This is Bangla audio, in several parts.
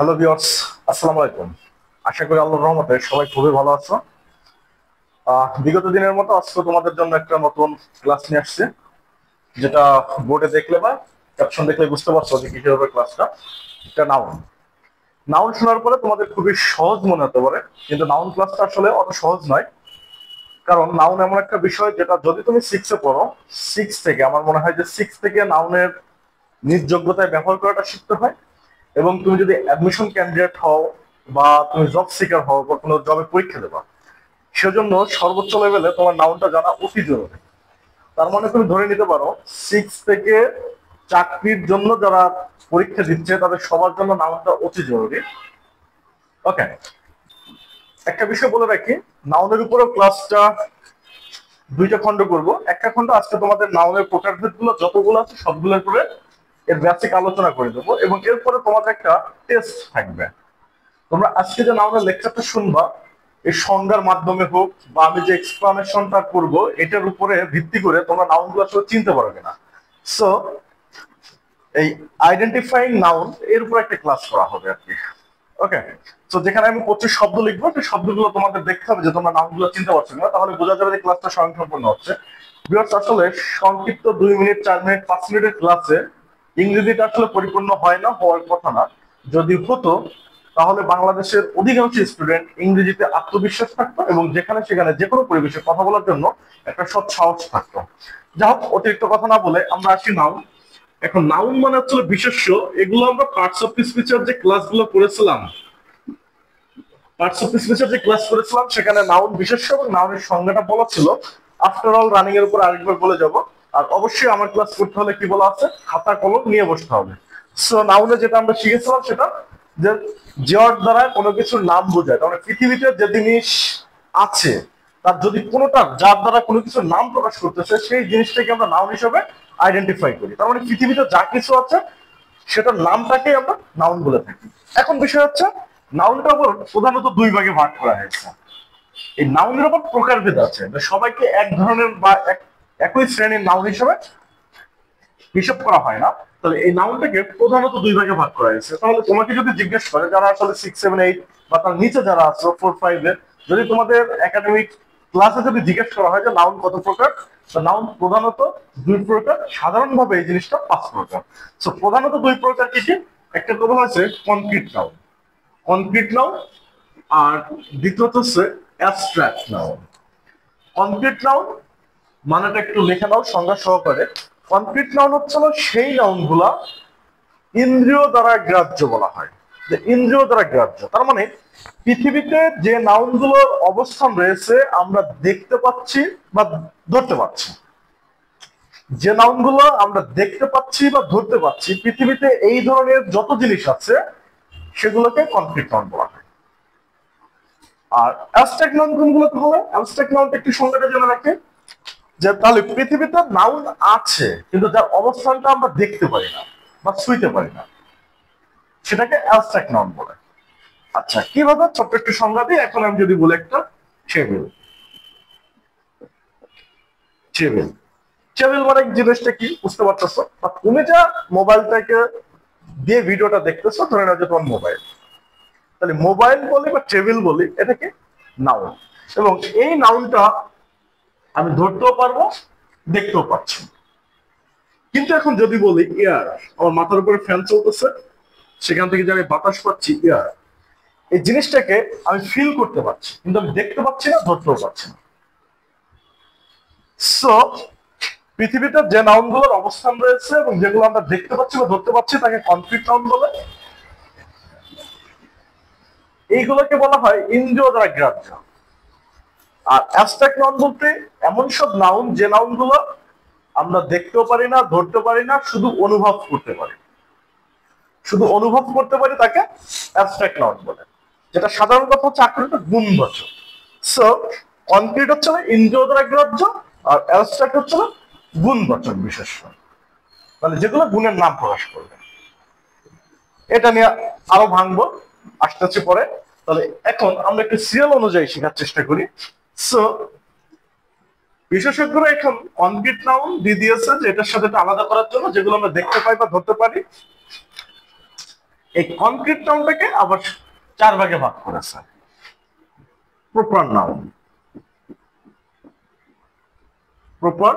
হ্যালো ভিউয়ার্স, আসসালামু আলাইকুম। আশা করি আল্লাহর রহমতে সবাই খুবই ভালো আছো। বিগত দিনের মতো আজকে তোমাদের জন্য একটা নতুন ক্লাস নিয়ে আসছে, যেটা বোর্ডে দেখলে বা ক্যাপশন দেখলে বুঝতে পারছো যে কিসের উপর ক্লাসটা। এটা নাউন। নাউন শোনার পরে তোমাদের খুবই সহজ মনে হতে পারে, কিন্তু নাউন ক্লাসটা আসলে অত সহজ নয়। কারণ নাউন এমন একটা বিষয় যেটা যদি তুমি সিক্সে পড়ো, সিক্স থেকে আমার মনে হয় যে সিক্স থেকে নাউনের নিজ যোগ্যতায় ব্যবহার করাটা শিখতে হয়। এবং তুমি যদি অ্যাডমিশন ক্যান্ডিডেট হও বা তুমি জব সিকার হও বা কোনো জবে পরীক্ষা দেবা, সেজন্য সর্বোচ্চ লেভেলে তোমার নাউনটা জানা অতি জরুরি। তার মানে তুমি ধরে নিতে পারো সিক্স থেকে চাকরির জন্য যারা পরীক্ষা দিচ্ছে তাদের সবার জন্য নাউনটা অতি জরুরি। ওকে, একটা বিষয় বলে রাখি, নাউনের উপরে ক্লাসটা দুইটা খণ্ড করব। একটা খণ্ড আজকে তোমাদের নাউনের প্রকারভেদ গুলো যতগুলো আছে সবগুলোর উপরে এর বেসিক আলোচনা করে দেবো, এবং এরপরে তোমাদের একটা টেস্ট থাকবে। তোমরা আজকে যে নাউনের লেকচারটা শুনবা, এই সংজ্ঞার মাধ্যমে হোক বা আমি যে এক্সপ্লানেশনটা করব এটার উপরে ভিত্তি করে তোমরা নাউনগুলো আসলে চিনতে পারবে না। সো এই আইডেন্টিফাইং নাউন এর উপর একটা ক্লাস করা হবে আর কি। ওকে, তো যেখানে আমি 25 শব্দ লিখবো, সেই শব্দগুলো তোমাদের দেখতে হবে যে তোমরা নাউনগুলো চিনতে পারছো না, তাহলে বোঝা যাবে যে ক্লাসটা স্বয়ংসম্পূর্ণ হচ্ছে। ভিউয়ার্স, আসলে সংক্ষিপ্ত 2 মিনিট 4 মিনিট 5 মিনিটের ক্লাসে ইংরেজিটা আসলে পরিপূর্ণ হয় না, হওয়ার কথা না। যদি হতো তাহলে বাংলাদেশের অধিকাংশ স্টুডেন্ট ইংরেজিতে আত্মবিশ্বাস থাকতো এবং যেখানে সেখানে যে কোনো পরিবেশে কথা বলার জন্য একটা সৎ সাহস থাকতো। যা হোক, অতিরিক্ত কথা না বলে আমরা আসি নাউন। এখন নাউন মানে হচ্ছে বিশেষ্য। এগুলো আমরা পার্টস অফ স্পিচের যে ক্লাসগুলো করেছিলাম, সেখানে নাউন বিশেষ্য এবং নাউনের সংজ্ঞাটা বলা ছিল। আফটার অল রানিং এর উপর আরেকবার বলে যাব। আর অবশ্যই আমার ক্লাস করতে হলে কি বলা আছে, খাতা কলম নিয়ে বসতে হবে। সো নাউনে যেটা আমরা শিখেছিলাম সেটা যে যার দ্বারা কোনো কিছুর নাম বোঝায়। তার মানে পৃথিবীতে যে জিনিস আছে তার যদি কোনোটা যার দ্বারা কোনো কিছুর নাম প্রকাশ করতেছে, সেই জিনিসটাকে আমরা নাউন হিসেবে আইডেন্টিফাই করি। তার মানে পৃথিবীতে যা কিছু আছে সেটার নামটাকে আমরা নাউন বলে থাকি। এখন বিষয় হচ্ছে, নাউনটা আবার প্রধানত দুই ভাগে ভাগ করা হয়েছে। এই নাউনের আবার প্রকারভেদ আছে, সবাইকে এক ধরনের বা একই শ্রেণীর নাউন হিসেবে হিসাব করা হয় না। তাহলে এই নাউনটাকে প্রধানত দুই ভাগে ভাগ করা হয়েছে। তাহলে তোমাকে যদি জিজ্ঞেস করে যারা আসলে 6, 7, 8 বা তার নিচে যারা আছে 4, 5 যদি তোমাদের একাডেমিক ক্লাসে যদি জিজ্ঞেস করা হয় যে নাউন কত প্রকার, নাউন প্রধানত দুই প্রকার, সাধারণভাবে এই জিনিসটা 5 প্রকার। সো প্রধানত দুই প্রকার কি কি? একটা কথা হচ্ছে কনক্রিট নাউন, কনক্রিট নাউন, আর দ্বিতীয়ত হচ্ছে অ্যাবস্ট্রাক্ট নাউন। কনক্রিট নাউন মানেটা একটু লিখে নাও সংজ্ঞা সহকারে। কনক্রিট নাউন হচ্ছে সেই নাউন গুলা ইন্দ্রিয় দ্বারা গ্রাহ্য বলা হয়। যে ইন্দ্রিয় দ্বারা গ্রাহ্য তার মানে পৃথিবীতে যে নাউন গুলোর অবস্থান রয়েছে আমরা দেখতে পাচ্ছি বা ধরতে পাচ্ছি, যে নাউন গুলো আমরা দেখতে পাচ্ছি বা ধরতে পাচ্ছি, পৃথিবীতে এই ধরনের যত জিনিস আছে সেগুলোকে কনক্রিট নাউন বলা হয়। আর অ্যাবস্ট্রাক্ট নাউন কোনগুলো? তাহলে অ্যাবস্ট্রাক্ট নাউনটা একটু সংজ্ঞাটা জেনে রাখে, যে তাহলে পৃথিবীতে নাউন আছে কিন্তু যার অবস্থানটা আমরা দেখতে পারি না বা ছুঁইতে পারি না, সেটাকে অ্যাবস্ট্রাক্ট নাউন বলে। আচ্ছা, কিভাবে? ছোট্ট একটু সংজ্ঞা দিই। এখন আমি যদি বলি একটা টেবিল, টেবিল টেবিল মানে জিনিসটা কি বুঝতে পারতেছো? বা তুমি যা মোবাইলটাকে দিয়ে ভিডিওটা দেখতেছো, ধরে নাও যে তোমার মোবাইল, তাহলে মোবাইল বলি বা টেবিল বলি, এটাকে নাউন। এবং এই নাউনটা আমি ধরতেও পারবো, দেখতেও পাচ্ছি। কিন্তু এখন যদি বলি এয়ার, আমার মাথার উপরে ফ্যান চলতেছে, সেখান থেকে যে আমি বাতাস পাচ্ছি, এয়ার, এই জিনিসটাকে আমি ফিল করতে পারছি কিন্তু আমি দেখতে পাচ্ছি না, ধরতেও পারছি না। সো পৃথিবীতে যে নাউন গুলোর অবস্থান রয়েছে এবং যেগুলো আমরা দেখতে পাচ্ছি বা ধরতে পাচ্ছি তাকে কনক্রিট নাউন বলে। এইগুলোকে বলা হয় ইন্দ্রিয় দ্বারা গ্রাহ্য। আর অ্যাবস্ট্রাক্ট নাউন বলতে এমন সব নাউন যে নাউন গুলো আমরা দেখতেও পারি না, ধরতে পারি না, শুধু অনুভব করতে পারি, শুধু অনুভব করতে পারি, তাকে অ্যাবস্ট্রাক্ট নাউন বলে। যেটা সাধারণ কথা হচ্ছে আক্ষরিক গুণবাচক। সো কনক্রিট হচ্ছে না ইন্দ্রিয় দ্বারা গ্রাহ্য, আর অ্যাবস্ট্রাক্ট হচ্ছে না গুণবাচক বিশেষ্য, মানে যেগুলো গুণের নাম প্রকাশ করবে। এটা নিয়ে আরো ভাঙবো, আসতে আসতে পরে। তাহলে এখন আমরা একটু সিরিয়াল অনুযায়ী শেখার চেষ্টা করি। সো বিশেষজ্ঞরা এখন কনক্রিট নাউন দিয়ে দিয়েছে যে এটার সাথে আলাদা করার জন্য, যেগুলো আমরা দেখতে পাই বা ধরতে পারি। এই কনক্রিট নাউনটাকে আবার 4 ভাগে ভাগ করেছে। Proper noun, proper,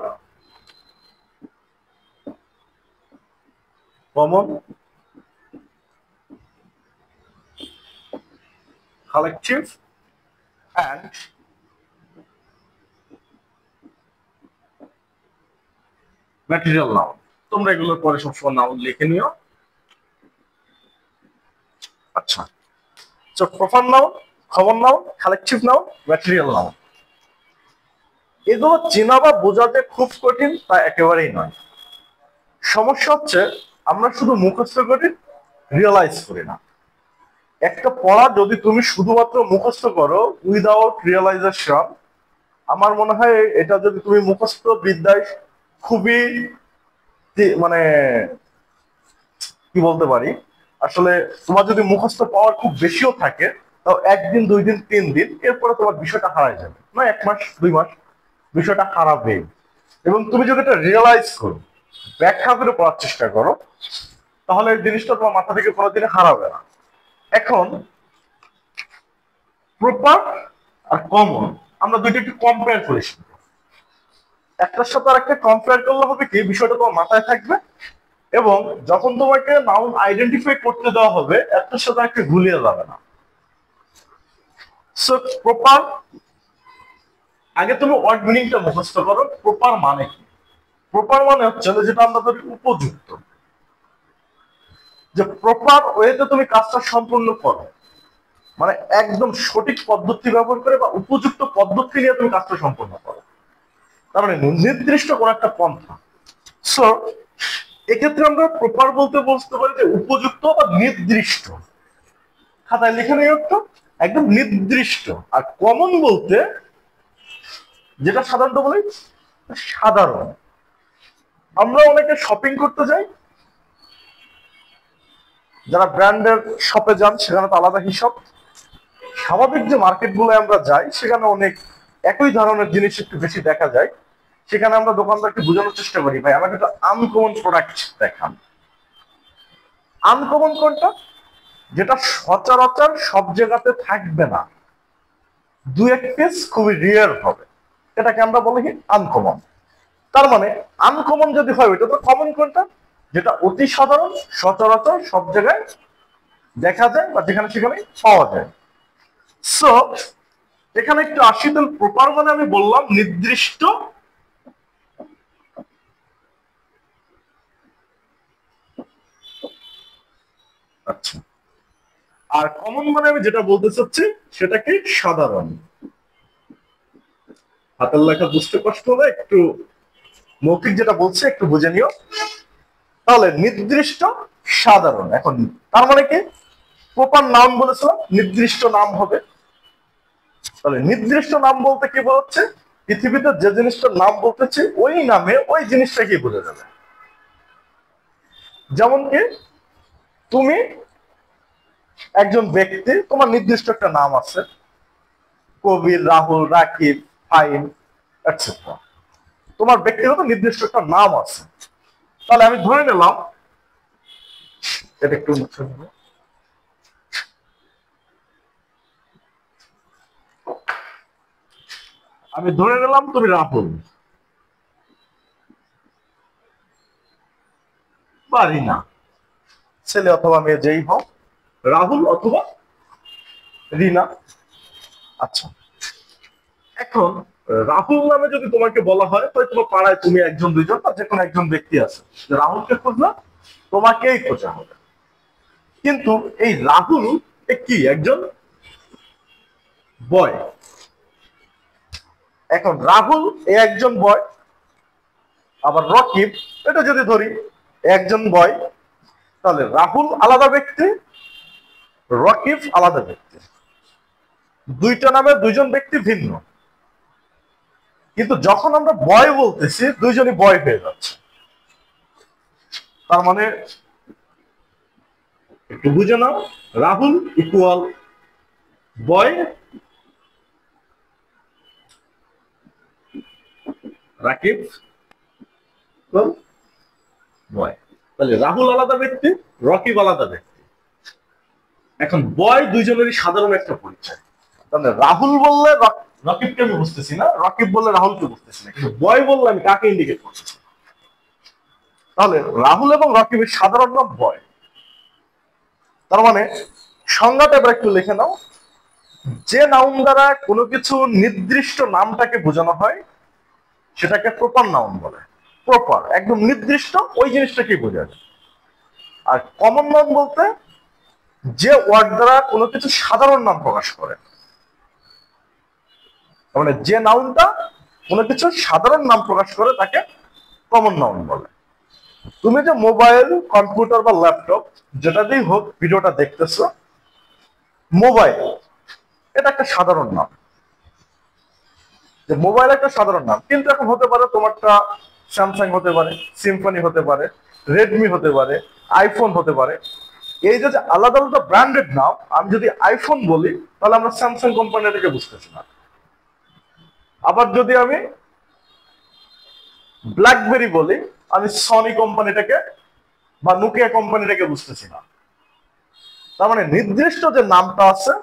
common, collective and material noun. তোমরা এগুলোর পরে সবসময় নাউন লিখে নিও। আচ্ছা, তো proper noun, common noun, collective noun, material noun, এগুলো চেনা বা বোঝা যে খুব কঠিন তা একেবারেই নয়। সমস্যা হচ্ছে আমরা শুধু মুখস্থ করি, রিয়েলাইজ করি না। একটা পড়া যদি তুমি শুধুমাত্র মুখস্থ করো উইদাউট রিয়েলাইজেশন, আমার মনে হয় এটা যদি তুমি মুখস্থ বিদ্যায় খুবই মানে কি বলতে পারি, আসলে তোমার যদি মুখস্থ পাওয়ার খুব বেশিও থাকে তাও 1 দিন 2 দিন 3 দিন এরপরে তোমার বিষয়টা হারায় যাবে, না 1 মাস 2 মাস বিষয়টা হারাবে। এবং তুমি যদি এটা রিয়েলাইজ করো, ব্যাখ্যা করে পড়ার চেষ্টা করো, তাহলে এই জিনিসটা তোমার মাথা থেকে কোনোদিন হারাবে না। এখন প্রপার আর কমন আমরা দুইটা একটু কম্পেয়ার করি, একটার সাথে আর একটা কম্পেয়ার করলে হবে কি বিষয়টা তোমার মাথায় থাকবে, এবং যখন তোমাকে নাউন আইডেন্টিফাই করতে দেওয়া হবে একটার সাথে একটা গুলিয়ে যাবে না। সো প্রপার, আগে তুমি ওয়ার্ড মিনিংটা মুখস্থ করো। প্রপার মানে কি? প্রপার মানে হচ্ছে যেটা আমরা ধরি উপযুক্ত, যে প্রপার ওয়েতে তুমি কাজটা সম্পূর্ণ করো, মানে একদম সঠিক পদ্ধতি ব্যবহার করে বা উপযুক্ত পদ্ধতি নিয়ে তুমি কাজটা সম্পূর্ণ করো, তার মানে নির্দিষ্ট কোন একটা পন্থা। সো এক্ষেত্রে আমরা প্রপার বলতে বুঝতে পারি যে উপযুক্ত বা নির্দিষ্ট, খাতায় লিখে নেই একটু, একদম নির্দিষ্ট। আর কমন বলতে যেটা সাধারণত বলি সাধারণ। আমরা অনেকে শপিং করতে যাই, যারা ব্র্যান্ডের শপে যান সেখানে তো আলাদা হিসাব, স্বাভাবিক যে মার্কেটগুলো আমরা যাই সেখানে অনেক একই ধরনের জিনিস একটু বেশি দেখা যায়, সেখানে আমরা দোকানদারকে বোঝানোর চেষ্টা করি ভাই আমাকে একটা আনকমন প্রোডাক্ট দেখান। আনকমন কোনটা? যেটা সচরাচর সব জায়গাতে থাকবে না, 2-1 পিস খুবই রিয়ার হবে, এটাকে আমরা বলি আনকমন। তার মানে আনকমন যদি হয় ওইটা তো কমন কোনটা? যেটা অতি সাধারণ, সচরাচর সব জায়গায় দেখা যায় বা যেখানে সেখানে পাওয়া যায়। সো এখানে একটু আসি, তাহলে প্রপার মানে আমি বললাম নির্দিষ্ট, আচ্ছা, আর কমন মানে আমি যেটা বলতে চাচ্ছি সেটা কি সাধারণ। হাতের লেখা বুঝতে কষ্ট হলে একটু মৌখিক যেটা বলছে একটু বুঝে নিও। তাহলে নির্দিষ্ট, সাধারণ, এখন তার মানে কি প্রপার নাউন বলেছিলাম নির্দিষ্ট নাম হবে। তাহলে নির্দিষ্ট নাম বলতে কি বলছে, পৃথিবীতে যে জিনিসটার নাম বলতেছে ওই নামে ওই জিনিসটাকে বোঝা যাবে। যেমন কি তুমি একজন ব্যক্তি, তোমার নির্দিষ্ট একটা নাম আছে, কবির, রাহুল, রাকিব, ফাইন, এটসেট্রা, তোমার ব্যক্তিগত নির্দিষ্ট একটা নাম আছে। তাহলে আমি ধরে নিলাম, এটা একটু মুছে দেব, আমি ধরে নিলাম তুমি রাহুল বা রিনা, ছেলে অথবা মেয়ে যেই হোক, রাহুল অথবা রিনা। আচ্ছা, এখন রাহুল নামে যদি তোমাকে বলা হয় তাহলে তোমার পাড়ায় তুমি একজন দুইজন বা যে কোনো একজন ব্যক্তি আছে, যে রাহুলকে খুঁজলা, তোমাকেই খোঁজা হবে। কিন্তু এই রাহুল কি একজন বয়। এখন রাহুল এ একজন বয়, আবার রকিব এটা যদি ধরি একজন বয়, তাহলে রাহুল আলাদা ব্যক্তি, রকিব আলাদা ব্যক্তি, দুইটা নামে দুইজন ব্যক্তি ভিন্ন। কিন্তু যখন আমরা বয় বলতেছি দুইজনই বয় হয়ে যাচ্ছে, তার মানে একটু বুঝে নাও, রাহুল ইকুয়াল বয়, রাকিব বয়। তাহলে রাহুল আলাদা ব্যক্তি, রকিব আলাদা ব্যক্তি। এখন বয় দুইজনেরই সাধারণ একটা পরিচয়। তাহলে রাহুল বললে রকিবকে আমি বুঝতেছি না, রকিব বললে রাহুলকে বুঝতেছি না, কিন্তু বয় বললে আমি কাকে ইন্ডিকেট করতেছি। তাহলে রাহুল এবং রকিবের সাধারণ নাম বয়। তার মানে সংজ্ঞাটা এবার একটু লিখে নাও। যে নাউন দ্বারা কোনো কিছু নির্দিষ্ট নামটাকে বোঝানো হয় সেটাকে প্রপার নাউন বলে। প্রপার একদম নির্দিষ্ট ওই জিনিসটাকে বোঝায়। আর কমন নাউন বলতে যে ওয়ার্ড দ্বারা কোনো কিছু সাধারণ নাম প্রকাশ করে, মানে যে নাউনটা কোনো কিছু সাধারণ নাম প্রকাশ করে তাকে কমন নাউন বলে। তুমি যে মোবাইল, কম্পিউটার বা ল্যাপটপ যেটা দিয়েই হোক ভিডিওটা দেখতেছো, মোবাইল এটা একটা সাধারণ নাম। যে মোবাইল একটা সাধারণ নাম, কিন্তু এখন হতে পারে তোমারটা স্যামসাং হতে পারে, সিম্ফনি হতে পারে, রেডমি হতে পারে, আইফোন হতে পারে। এই যে আলাদা আলাদা ব্র্যান্ডেড নাম, আমি যদি আইফোন বলি তাহলে আমরা স্যামসাং কোম্পানিটাকে বুঝতেছি না। আবার যদি আমি ব্ল্যাকবেরি বলি, আমি সনি কোম্পানিটাকে বা নোকিয়া কোম্পানিটাকে বুঝতেছি না। তার মানে নির্দিষ্ট যে নামটা আছে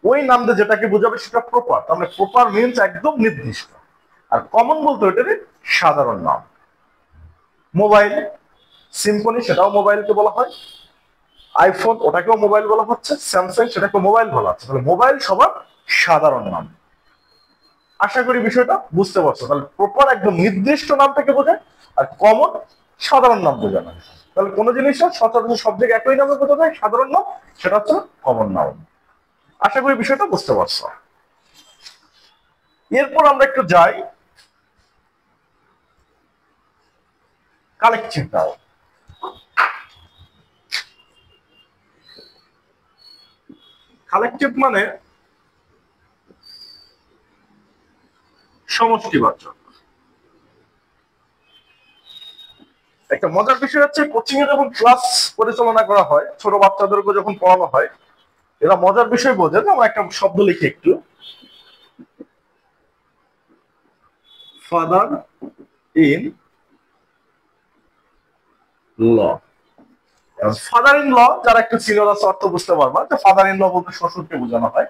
ওই নাম দিয়ে যেটাকে বোঝাবে সেটা প্রপার। তার মানে প্রপার মিনস একদম নির্দিষ্ট। আর কমন বলতে ওইটারই সাধারণ নাম। মোবাইল, সিম্ফনি সেটাও মোবাইলকে বলা হয়, আইফোন ওটাকেও মোবাইল বলা হচ্ছে, স্যামসাং সেটাকে মোবাইল বলা হচ্ছে। তাহলে মোবাইল সবার সাধারণ নাম। আশা করি বিষয়টা বুঝতে পারছো। তাহলে প্রপার একদম নির্দিষ্ট নামটাকে বোঝায়, আর কমন সাধারণ নাম বোঝানো। তাহলে কোন জিনিসটা সচরাচর সব জায়গায় একই নামে বোঝা যায় সাধারণ নাম, সেটা হচ্ছে কমন নাউন। আশা করি বিষয়টা বুঝতে পারছো। এরপর আমরা একটু যাই কালেকটিভ নাউন। কালেকটিভ মানে সমষ্টিবাচক। একটা মজার বিষয় হচ্ছে কোচিং এ যখন ক্লাস পরিচালনা করা হয়, ছোট বাচ্চাদেরকে যখন পড়ানো হয়, এরা মজার বিষয় বোঝে যে আমরা একটা শব্দ লিখি একটু, father in law. Father in law যারা একটু সিনিয়র আছে অর্থ বুঝতে পারবা যে ফাদার ইন ল বলতে শ্বশুরকে বোঝানো হয়।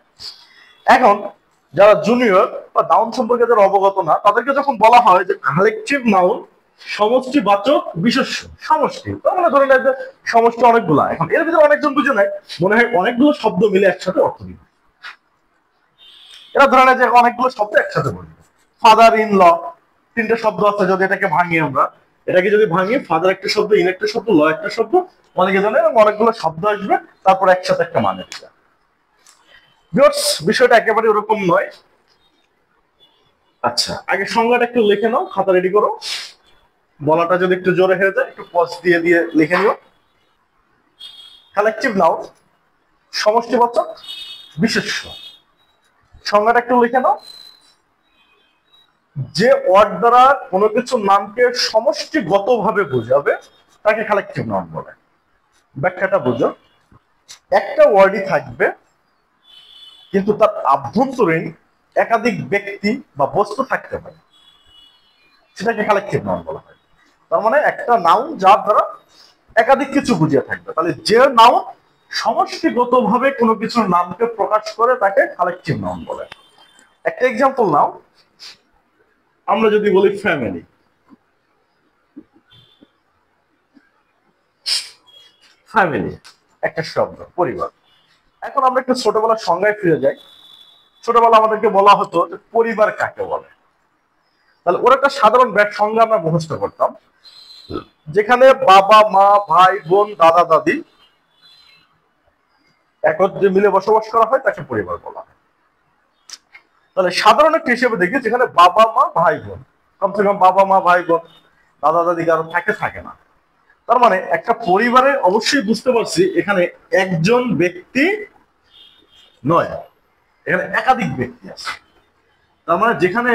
এখন যারা জুনিয়র বা নাউন সম্পর্কে যারা অবগত না, তাদেরকে যখন বলা হয় যে কালেকটিভ নাউন সমষ্টিবাচক বিশেষ্য, সমষ্টি তার মানে ধরে নেয় যে সমষ্টি অনেকগুলা। এখন এর ভিতরে অনেকজন বুঝে নেয় মনে হয় অনেকগুলো শব্দ মিলে একসাথে অর্থ দিবে। এরা ধরে নেয় যে অনেকগুলো শব্দ একসাথে বলবে। ফাদার ইন ল তিনটে শব্দ আছে, যদি এটাকে ভাঙি আমরা, এটাকে যদি ভাঙি ফাদার একটা শব্দ, ইন একটা শব্দ, ল একটা শব্দ, অনেকে জানে অনেকগুলো শব্দ আসবে তারপর একসাথে একটা মানে দিবে। বিষয়টা একেবারে ওরকম নয়। আচ্ছা আগে সংজ্ঞাটা একটু লিখে নাও, খাতা রেডি করো। বলাটা যদি একটু জোরে হয়ে যায় একটু পজ দিয়ে দিয়ে লিখে নিও। কালেকটিভ নাউন সমষ্টিবাচক বিশেষ্য। সংজ্ঞাটা একটু লিখে নাও। যে ওয়ার্ড দ্বারা কোনো কিছু নামকে সমষ্টিগতভাবে বোঝাবে তাকে কালেকটিভ নাউন বলে। ব্যাখ্যাটা বুঝো। একটা ওয়ার্ডই থাকবে কিন্তু তার আভ্যন্তরীণ একাধিক ব্যক্তি বা বস্তু থাকতে পারে, সেটাকে কালেকটিভ নাউন বলা হয়। তার মানে একটা নাউন যার দ্বারা একাধিক কিছু বুঝিয়ে থাকবে। তাহলে যে নাউন সমষ্টিগতভাবে কোনো কিছুর নামকে প্রকাশ করে তাকে কালেকটিভ নাউন বলে। একটা এক্সাম্পল নাও, আমরা যদি বলি ফ্যামিলি, ফ্যামিলি একটা শব্দ, পরিবার। এখন আমরা একটু ছোটবেলার সংজ্ঞায় ফিরে যাই। ছোটবেলা আমাদেরকে বলা হতো যে পরিবার কাকে বলে। তাহলে ওর একটা সাধারণ সংজ্ঞা আমরা মুখস্থ করতাম, যেখানে বাবা মা ভাই বোন দাদা দাদি একত্রে মিলে বসবাস করা হয় তাকে পরিবার বলা হয়। তাহলে সাধারণ একটা হিসেবে দেখি, যেখানে বাবা মা ভাই বোন, কমসে কম বাবা মা ভাই বোন দাদা দাদি কারো থাকে না। তার মানে একটা পরিবারে অবশ্যই বুঝতে পারছি এখানে একজন ব্যক্তি নয়, এখানে একাধিক ব্যক্তি আছে। তার মানে যেখানে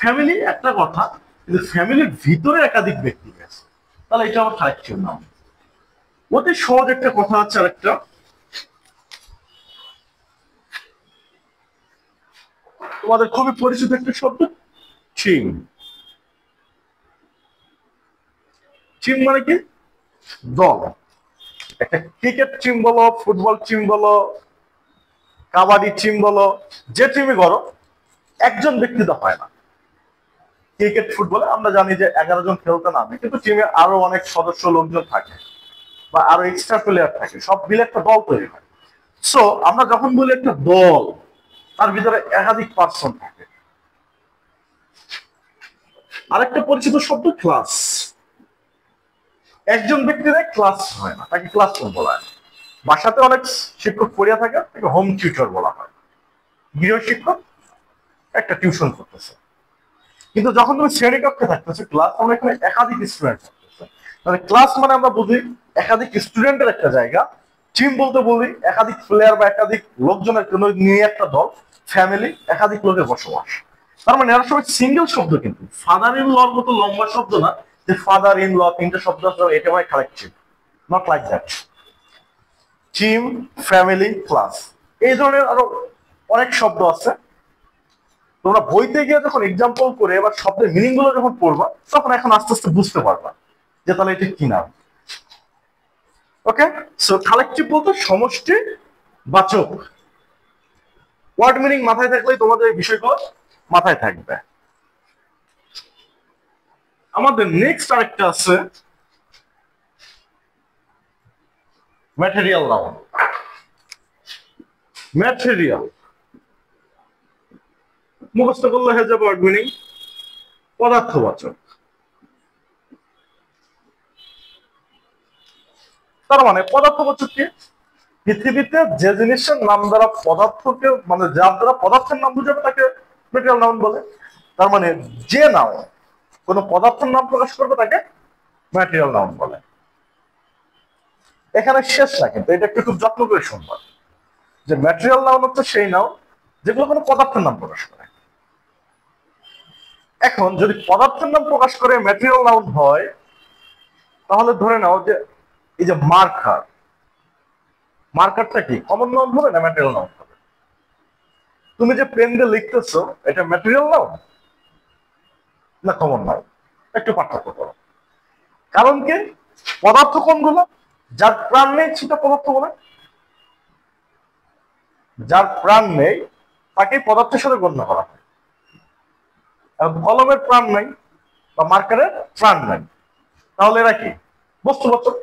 ফ্যামিলি একটা কথা, কিন্তু ফ্যামিলির ভিতরে একাধিক ব্যক্তি আছে, তাহলে এটা আমার কালেকটিভ নাম। অতি সহজ একটা কথা আছে আরেকটা, তোমাদের খুবই পরিচিত একটা শব্দ টিম। টিম মানে কি? দল। একটা ক্রিকেট টিম বলো, ফুটবল টিম বলো, কাবাডি টিম বলো, যে টিমই করো, একজন ব্যক্তি তো হয় না। ক্রিকেট ফুটবলে আমরা জানি যে 11 জন খেলতে নামে, কিন্তু টিমে আরো অনেক সদস্য লোকজন থাকে বা আরো এক্সট্রা প্লেয়ার থাকে, সব মিলে একটা দল তৈরি হয়। সো আমরা যখন বলি একটা দল, তার ভিতরে একাধিক পার্সন থাকে। আরেকটা পরিচিত শব্দ ক্লাস। একজন ব্যক্তির ক্লাস হয় না, তাকে ক্লাসরুম বলা হয়। বাসাতে অনেক শিক্ষক পড়িয়া থাকে, তাকে হোম টিউটর বলা হয়। গৃহ শিক্ষক একটা টিউশন করতেছে। কিন্তু যখন তুমি শ্রেণী কক্ষে থাকতেছো, ক্লাস, আমরা এখানে একাধিক স্টুডেন্ট থাকতেছে। মানে ক্লাস মানে আমরা বুঝি একাধিক স্টুডেন্টের একটা জায়গা। টিম বলতে বলি একাধিক প্লেয়ার বা একাধিক লোকজনের জন্য নিয়ে একটা দল, ফ্যামিলি, একাধিক লোকের বসবাস। তার মানে এরা সবাই সিঙ্গেল শব্দ, কিন্তু ফাদার ইন লর মতো লম্বা শব্দ না যে ফাদার ইন ল তিনটা শব্দ আছে এটা হয় collective, not like that. Team, family, class, এই ধরনের আরো অনেক শব্দ আছে। তোমরা বইতে গিয়ে যখন এক্সাম্পল করে এবার শব্দের মিনিং গুলো যখন পড়বা, তখন এখন আস্তে আস্তে বুঝতে পারবা যে তাহলে এটা কি নাম। ওকে, সো কালেকটিভ বলতে সমষ্টি বাচক। ওয়ার্ড মিনিং মাথায় থাকলেই তোমাদের এই বিষয়গুলো মাথায় থাকবে। আমাদের নেক্সট আরেকটা আছে ম্যাটেরিয়াল নাউন। ম্যাটেরিয়াল মুখস্থ করলে হয়ে যাবে ওয়ার্ড মিনিং পদার্থবাচক। তার মানে পদার্থবাচক কি? পৃথিবীতে যে জিনিসের নাম দ্বারা পদার্থকে, মানে যার দ্বারা পদার্থের নাম বুঝাবে তাকে ম্যাটেরিয়াল নাউন বলে। তার মানে যে নাম কোন পদার্থের নাম প্রকাশ করবে তাকে ম্যাটেরিয়াল নাউন বলে। এখানে শেষ না, কিন্তু এটা একটু খুব যত্ন করে শুনবা যে ম্যাটেরিয়াল নাউন হচ্ছে সেই নাউন যেগুলো কোনো পদার্থের নাম প্রকাশ করে। এখন যদি পদার্থের নাম প্রকাশ করে ম্যাটেরিয়াল নাউন হয়, তাহলে ধরে নাও যে এই যে মার্কার, মার্কারটা কি কমন নাউন হবে না ম্যাটেরিয়াল নাউন হবে? তুমি যে পেন দিয়ে লিখতেছো, এটা ম্যাটেরিয়াল নাউন না কমন নাউন? একটু পার্থক্য করো। কারণ কি, পদার্থ কোনগুলো? যার প্রাণ নেই সেটা পদার্থ বলে। যার প্রাণ নেই তাকে পদার্থের সাথে গণ্য করা হয়। কলমের প্রাণ নাই বা মার্কারের প্রাণ নাই, তাহলে এরা কি? বস্তুবাচক।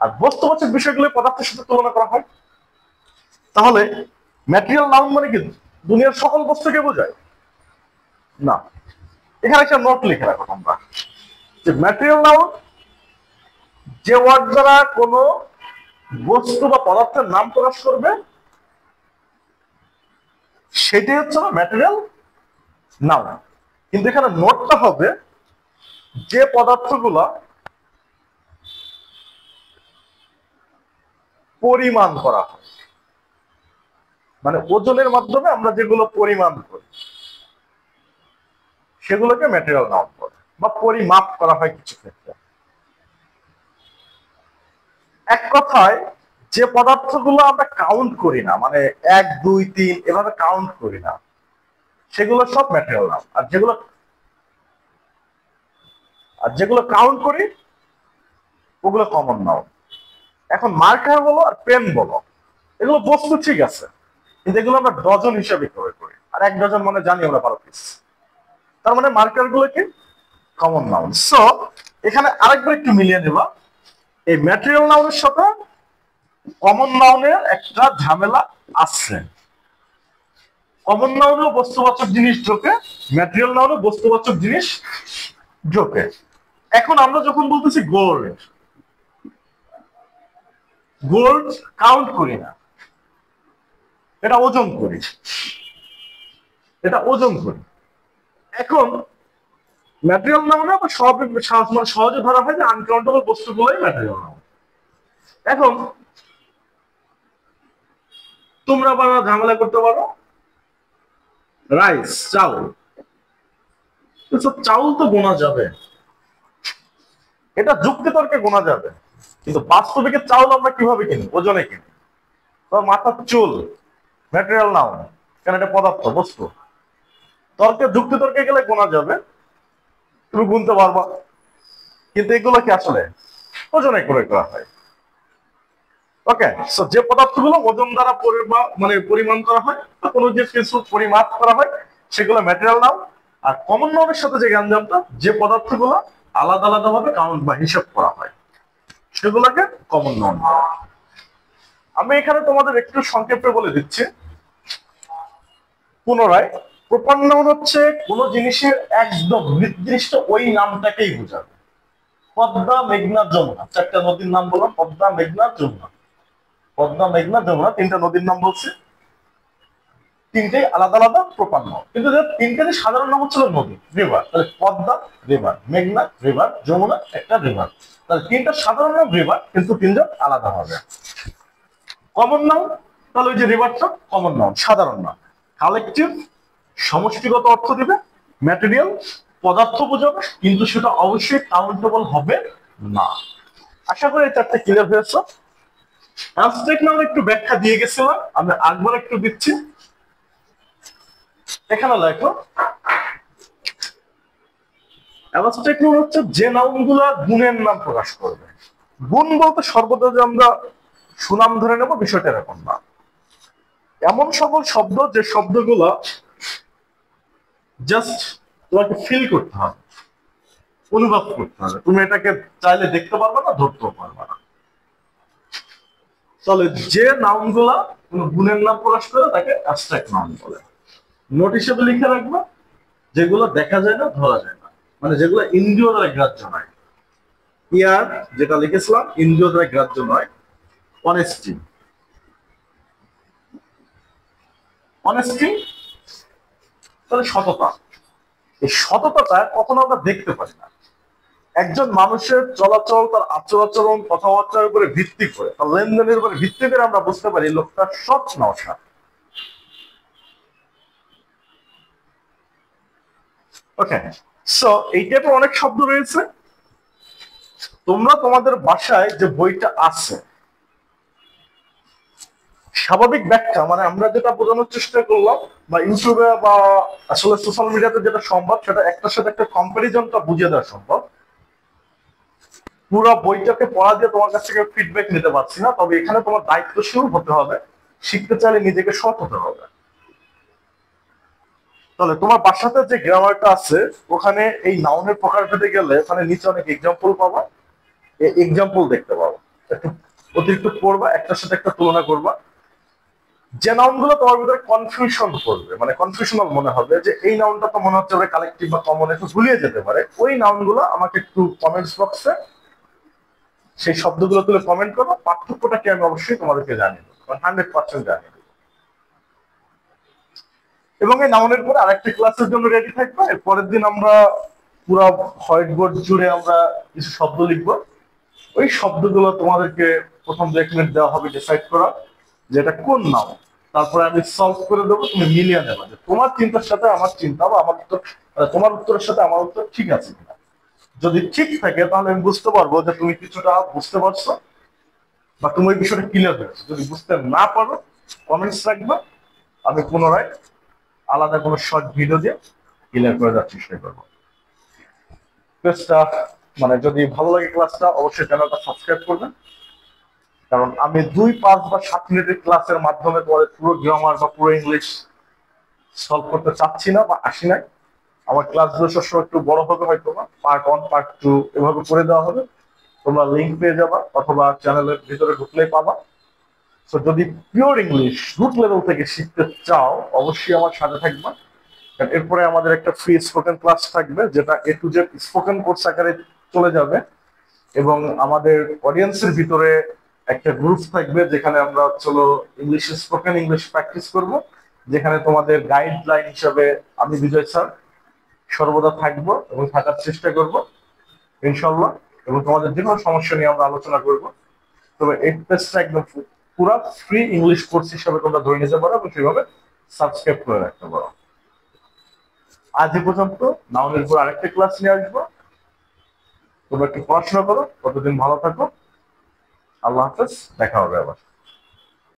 আর বস্তুবাচক বিষয়গুলো পদার্থের সাথে তুলনা করা হয়। তাহলে ম্যাটেরিয়াল নাউন মানে কি দুনিয়ার সকল বস্তুকে বোঝায় না। এখানে একটা নোট লিখে রাখো তোমরা যে ম্যাটেরিয়াল নাউন যে ওয়ার্ড দ্বারা কোনো বস্তু বা পদার্থের নাম প্রকাশ করবে সেটাই হচ্ছে ম্যাটেরিয়াল নাউন। কিন্তু এখানে নোটটা হবে যে পদার্থগুলা পরিমাণ করা হয়, মানে ওজনের মাধ্যমে আমরা যেগুলো পরিমাণ করি সেগুলোকে ম্যাটেরিয়াল নাউন বলে, বা পরিমাপ করা হয় কিছু ক্ষেত্রে। এক কথায় যে পদার্থগুলো আমরা কাউন্ট করি না, মানে 1 2 3 এভাবে কাউন্ট করি না, সেগুলো সব ম্যাটেরিয়াল নাউন। আর যেগুলো কাউন্ট করি ওগুলো কমন নাউন। এখন মার্কার বলো আর পেন বলো, এগুলো বস্তু ঠিক আছে, কিন্তু এগুলো আমরা ডজন হিসাবে করি, আর 1 ডজন মানে জানি আমরা 12 পিস। তার মানে মার্কার গুলো কি কমন নাউন। সো এখানে আরেকবার একটু মিলিয়ে নেবা, এই ম্যাটেরিয়াল নাউনের সাথে কমন নাউনের একটা ঝামেলা আছে। কমন নাউনেও বস্তুবাচক জিনিস ঢোকে, ম্যাটেরিয়াল নাউনে বস্তুবাচক জিনিস ঢোকে। এখন আমরা যখন বলতেছি গোল্ড, গোল্ড কাউন্ট করি না, এটা ওজন করি, এটা ওজন করি। এখন ম্যাটেরিয়াল নাউনে সব সহজে ধরা হয় যে আনকাউন্টেবল বস্তুগুলোই ম্যাটেরিয়াল নাউন। এখন তোমরা আবার ঝামেলা করতে পারো, রাইস, চাউল, চাউল তো গোনা যাবে, এটা যুক্তি তর্কে গোনা যাবে, কিন্তু বাস্তবিকের চাউল আমরা কিভাবে কিনি? ওজনে কিনি। মাথার চুল ম্যাটেরিয়াল নাউন, কেন এটা পদার্থ, বস্তু। তর্কে যুক্তি তর্কে গেলে গোনা যাবে, তুমি গুনতে পারবা, কিন্তু এগুলো কি আসলে ওজনে করে করা হয়। ওকে, সো যে পদার্থগুলো ওজন দ্বারা মানে পরিমাণ করা হয় বা কোনো যে কিছু পরিমাপ করা হয় সেগুলো ম্যাটেরিয়াল নাউন। আর কমন নাউনের সাথে যে গ্যাঞ্জামটা, যে পদার্থগুলো আলাদা আলাদা ভাবে কাউন্ট বা হিসাব করা হয় সেগুলোকে কমন নাউন। আমি এখানে তোমাদের একটু সংক্ষেপে বলে দিচ্ছি পুনরায়। প্রপার নাউন হচ্ছে কোন জিনিসের একদম নির্দিষ্ট ওই নামটাকেই বোঝাবে। পদ্মা, মেঘনা, যমুনা, চারটা নদীর নাম বললাম, পদ্মা, মেঘনা, যমুনা। পদ্মা, মেঘনা, যমুনা, তিনটা নদীর নাম বলছে, তিনটে আলাদা আলাদা প্রপার নাম, কিন্তু তিনটারই সাধারণ নাম হচ্ছিল নদী, রিভার। তাহলে পদ্মা রিভার, মেঘনা রিভার, যমুনা একটা রিভার। তাহলে তিনটা সাধারণ নাম রিভার, কিন্তু তিনজন আলাদা হবে। কমন নাম, তাহলে ওই যে রিভারটা কমন নাম, সাধারণ নাম। কালেকটিভ, সমষ্টিগত অর্থ দিবে। ম্যাটেরিয়াল, পদার্থ বোঝাবে, কিন্তু সেটা অবশ্যই কাউন্টেবল হবে না। আশা করি এই চারটা ক্লিয়ার হয়েছে। অ্যাবস্ট্রাক্ট নাউন একটু ব্যাখ্যা দিয়ে গেছিলাম, আমি আরেকবার একটু দিচ্ছি। এখানে লেখো অ্যাবস্ট্রাক্ট নাউন হচ্ছে যে নাউনগুলা গুণের নাম প্রকাশ করবে। গুণ বলতে সর্বদা যে আমরা সুনাম ধরে নেব বিষয়টা এরকম না। এমন সকল শব্দ যে শব্দগুলো জাস্ট তোমাকে ফিল করতে হবে, অনুভব করতে হবে, তুমি এটাকে চাইলে দেখতে পারবে না, ধরতেও পারবে না। তাহলে যে নাউনগুলা কোন গুণের নাম প্রকাশ করে তাকে অ্যাবস্ট্রাক্ট নাউন বলে। নোট হিসেবে লিখে রাখবা যেগুলো দেখা যায় না, ধরা যায় না, মানে যেগুলো ইন্দ্রিয় দ্বারা গ্রাহ্য নয়। ইয়ার যেটা লিখেছিলাম ইন্দ্রিয় দ্বারা গ্রাহ্য নয়। অনেস্টি, অনেস্টি তাহলে সততা। এই সততাটা কখনো আমরা দেখতে পারি না। একজন মানুষের চলাচল, তার আচরণ, কথাবার্তার উপরে ভিত্তি করে, তার লেনদেনের উপরে ভিত্তি করে আমরা বুঝতে পারি লোকটা সৎ না অসৎ। ওকে, সো এই টাইপের অনেক শব্দ রয়েছে। তোমরা তোমাদের বাসায় যে বইটা আছে, স্বাভাবিক ব্যাখ্যা মানে আমরা যেটা বোঝানোর চেষ্টা করলাম বা ইউটিউবে বা আসলে সোশ্যাল মিডিয়াতে যেটা সম্ভব, সেটা একটার সাথে একটা কম্পারিজনটা বুঝিয়ে দেওয়া সম্ভব। পুরো বইটাকে পড়া দিয়ে তোমার কাছ থেকে ফিডব্যাক নিতে পারছি না, তবে এখানে তোমার দায়িত্বশীল হতে হবে, শিখতে চাইলে নিজেকে সৎ হতে হবে। তাহলে তোমার বাসাতে যে গ্রামারটা আছে ওখানে এই নাউনের প্রকার পেতে গেলে ওখানে নিচে অনেক এক্সাম্পল পাবা, এই এক্সাম্পল দেখতে পাবো, একটু অতিরিক্ত পড়বা, একটার সাথে একটা তুলনা করবা। যে নাউনগুলো তোমার ভিতরে কনফিউশন করবে, মানে কনফিউশনাল মনে হবে যে এই নাউনটা তো মনে হচ্ছে কালেকটিভ বা কমন, একটু ভুলিয়ে যেতে পারে, ওই নাউনগুলো আমাকে একটু কমেন্টস বক্সে সেই শব্দগুলো তুলে কমেন্ট করো। পার্থক্যটাকে আমি অবশ্যই তোমাদেরকে জানিয়ে দেবো, 100% জানিয়ে দেবো। এবং এই নাউনের পরে আরেকটা ক্লাসের জন্য রেডি থাকবে। এর পরের দিন আমরা পুরো হোয়াইট বোর্ড জুড়ে আমরা কিছু শব্দ লিখবো। ওই শব্দগুলো তোমাদেরকে প্রথম 1 মিনিট দেওয়া হবে ডিসাইড করা যে এটা কোন নাউন। তারপরে আমি সলভ করে দেবো, তুমি মিলিয়ে নেবা যে তোমার চিন্তার সাথে আমার চিন্তা বা আমার উত্তর, তোমার উত্তরের সাথে আমার উত্তর ঠিক আছে কিনা। যদি ঠিক থাকে তাহলে আমি বুঝতে পারবো যে তুমি কিছুটা বুঝতে পারছো বা তুমি ওই বিষয়টা ক্লিয়ার হয়েছে। যদি বুঝতে না পারো কমেন্টস রাখবা, আমি পুনরায় আলাদা কোনো শর্ট ভিডিও দিয়ে ক্লিয়ার করে দেওয়ার চেষ্টা করবো। ক্লাসটা মানে যদি ভালো লাগে ক্লাসটা অবশ্যই চ্যানেলটা সাবস্ক্রাইব করবেন, কারণ আমি 2, 5 বা 7 মিনিটের ক্লাসের মাধ্যমে তোমাদের পুরো গ্রামার বা পুরো ইংলিশ সলভ করতে চাচ্ছি না বা আসি নাই। আমার ক্লাসগুলো সবসময় একটু বড় হবে, হয়তো পার্ট 1 পার্ট 2 এভাবে করে দেওয়া হবে। তোমরা লিঙ্ক পেয়ে যাবা অথবা চ্যানেলের ভিতরে ঢুকলেই পাবা। তো যদি পিওর ইংলিশ রুট লেভেল থেকে শিখতে চাও অবশ্যই আমার সাথে থাকবা। এরপরে আমাদের একটা ফ্রি স্পোকেন ক্লাস থাকবে, যেটা A to Z spoken course আকারে চলে যাবে। এবং আমাদের অডিয়েন্সের ভিতরে একটা গ্রুপ থাকবে যেখানে আমরা চলো ইংলিশ স্পোকেন ইংলিশ প্র্যাকটিস করব, যেখানে তোমাদের গাইডলাইন হিসাবে আমি বিজয় স্যার সর্বদা থাকবো এবং থাকার চেষ্টা করব ইনশাল্লাহ। এবং তোমাদের যে কোনো সমস্যা নিয়ে আমরা আলোচনা করব। তবে এই পেজটা একদম পুরো ফ্রি ইংলিশ কোর্স হিসাবে তোমরা ধরে নিতে পারো এবং সেভাবে সাবস্ক্রাইব করে রাখতে পারো। আজ এ পর্যন্ত, নাউনের উপর আরেকটা ক্লাস নিয়ে আসবো। তোমরা একটু পড়াশোনা করো, কতদিন ভালো থাকো। আল্লাহ হাফেজ, দেখা হবে আবার।